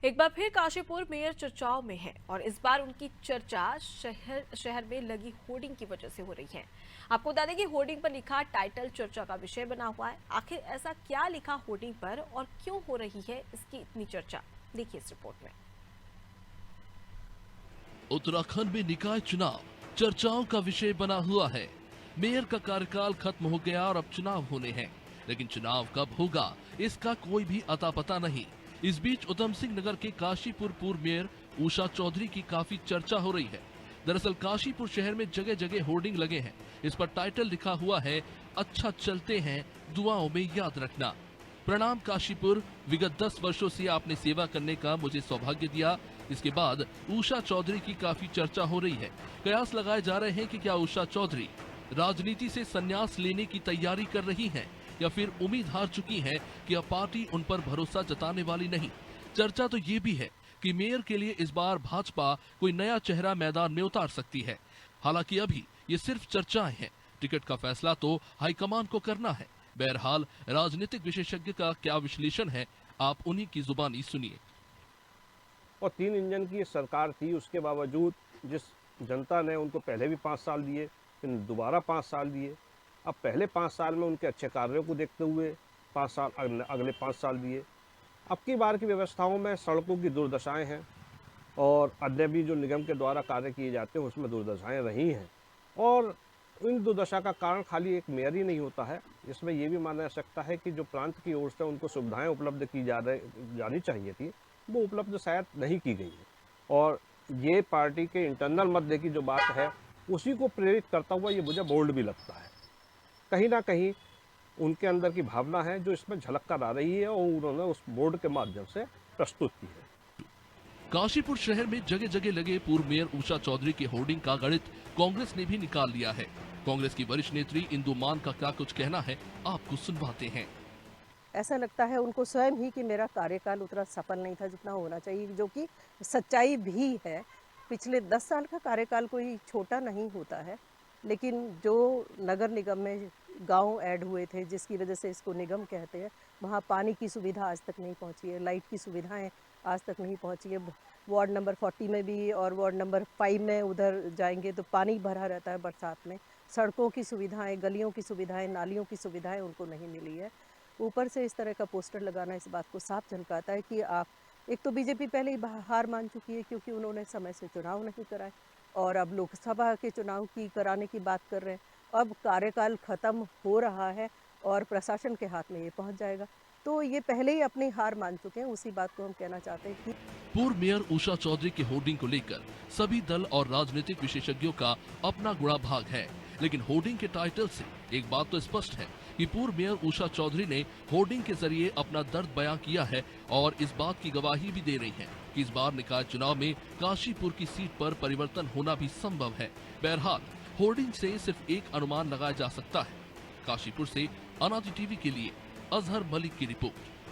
एक बार फिर काशीपुर मेयर चर्चाओं में है और इस बार उनकी चर्चा शहर में लगी होर्डिंग की वजह से हो रही है। आपको बता दें कि होर्डिंग पर लिखा टाइटल चर्चा का विषय बना हुआ है। आखिर ऐसा क्या लिखा होर्डिंग पर और क्यों हो रही है इसकी इतनी चर्चा, देखिए इस रिपोर्ट में। उत्तराखंड में निकाय चुनाव चर्चाओं का विषय बना हुआ है। मेयर का कार्यकाल खत्म हो गया और अब चुनाव होने हैं, लेकिन चुनाव कब होगा इसका कोई भी अता पता नहीं। इस बीच उधम सिंह नगर के काशीपुर पूर्व मेयर उषा चौधरी की काफी चर्चा हो रही है। दरअसल काशीपुर शहर में जगह जगह होर्डिंग लगे हैं। इस पर टाइटल लिखा हुआ है, अच्छा चलते हैं, दुआओं में याद रखना। प्रणाम काशीपुर, विगत 10 वर्षों से आपने सेवा करने का मुझे सौभाग्य दिया। इसके बाद उषा चौधरी की काफी चर्चा हो रही है। कयास लगाए जा रहे हैं कि क्या उषा चौधरी राजनीति से संन्यास लेने की तैयारी कर रही हैं या फिर उम्मीद हार चुकी हैं कि अब पार्टी उन पर भरोसा जताने वाली नहीं। चर्चा तो ये भी है कि मेयर के लिए इस बार भाजपा कोई नया चेहरा मैदान में उतार सकती है। हालांकि अभी ये सिर्फ चर्चाएं हैं, टिकट का फैसला तो हाईकमान को करना है। बहरहाल राजनीतिक विशेषज्ञ का क्या विश्लेषण है, आप उन्हीं की जुबानी सुनिए। और 3 इंजन की सरकार थी, उसके बावजूद जिस जनता ने उनको पहले भी 5 साल दिए, फिर दोबारा 5 साल दिए, अब पहले 5 साल में उनके अच्छे कार्यों को देखते हुए 5 साल अगले 5 साल दिए। अब की बार की व्यवस्थाओं में सड़कों की दुर्दशाएं हैं और अन्य भी जो निगम के द्वारा कार्य किए जाते हैं उसमें दुर्दशाएं रही हैं। और इन दुर्दशा का कारण खाली एक मेयर ही नहीं होता है, इसमें ये भी माना जा सकता है कि जो प्रांत की ओर से उनको सुविधाएं उपलब्ध की जानी चाहिए थी, वो उपलब्ध शायद नहीं की गई है। और ये पार्टी के इंटरनल मध्य की जो बात है उसी को प्रेरित करता हुआ ये मुझे बोल्ड भी लगता है। कहीं ना कहीं उनके अंदर की भावना है जो इसमें झलक कर आ रही है और उन्होंने उस बोर्ड के माध्यम से प्रस्तुत की है। काशीपुर शहर में जगह जगह लगे पूर्व मेयर उषा चौधरी के होर्डिंग का गणित कांग्रेस ने भी निकाल लिया है। कांग्रेस की वरिष्ठ नेत्री इंदु मान का क्या कुछ कहना है, आपको सुनवाते हैं। ऐसा लगता है उनको स्वयं ही कि मेरा कार्यकाल उतना सफल नहीं था जितना होना चाहिए, जो कि सच्चाई भी है। पिछले 10 साल का कार्यकाल कोई छोटा नहीं होता है, लेकिन जो नगर निगम में गांव ऐड हुए थे जिसकी वजह से इसको निगम कहते हैं, वहाँ पानी की सुविधा आज तक नहीं पहुँची है, लाइट की सुविधाएं आज तक नहीं पहुँची है। वार्ड नंबर 40 में भी और वार्ड नंबर 5 में उधर जाएंगे तो पानी भरा रहता है बरसात में। सड़कों की सुविधाएं, गलियों की सुविधाएं, नालियों की सुविधाएं उनको नहीं मिली है। ऊपर से इस तरह का पोस्टर लगाना इस बात को साफ झलकाता है कि आप एक तो बीजेपी पहले ही हार मान चुकी है क्योंकि उन्होंने समय से चुनाव नहीं कराए और अब लोकसभा के चुनाव की कराने की बात कर रहे हैं। अब कार्यकाल खत्म हो रहा है और प्रशासन के हाथ में ये पहुंच जाएगा, तो ये पहले ही अपनी हार मान चुके हैं। उसी बात को हम कहना चाहते हैं कि पूर्व मेयर उषा चौधरी के होर्डिंग को लेकर सभी दल और राजनीतिक विशेषज्ञों का अपना गुणा भाग है, लेकिन होर्डिंग के टाइटल से एक बात तो स्पष्ट है कि पूर्व मेयर उषा चौधरी ने होर्डिंग के जरिए अपना दर्द बयां किया है और इस बात की गवाही भी दे रही हैं कि इस बार निकाय चुनाव में काशीपुर की सीट पर परिवर्तन होना भी संभव है। बहरहाल होर्डिंग से सिर्फ एक अनुमान लगाया जा सकता है। काशीपुर से अनादि टीवी के लिए अजहर मलिक की रिपोर्ट।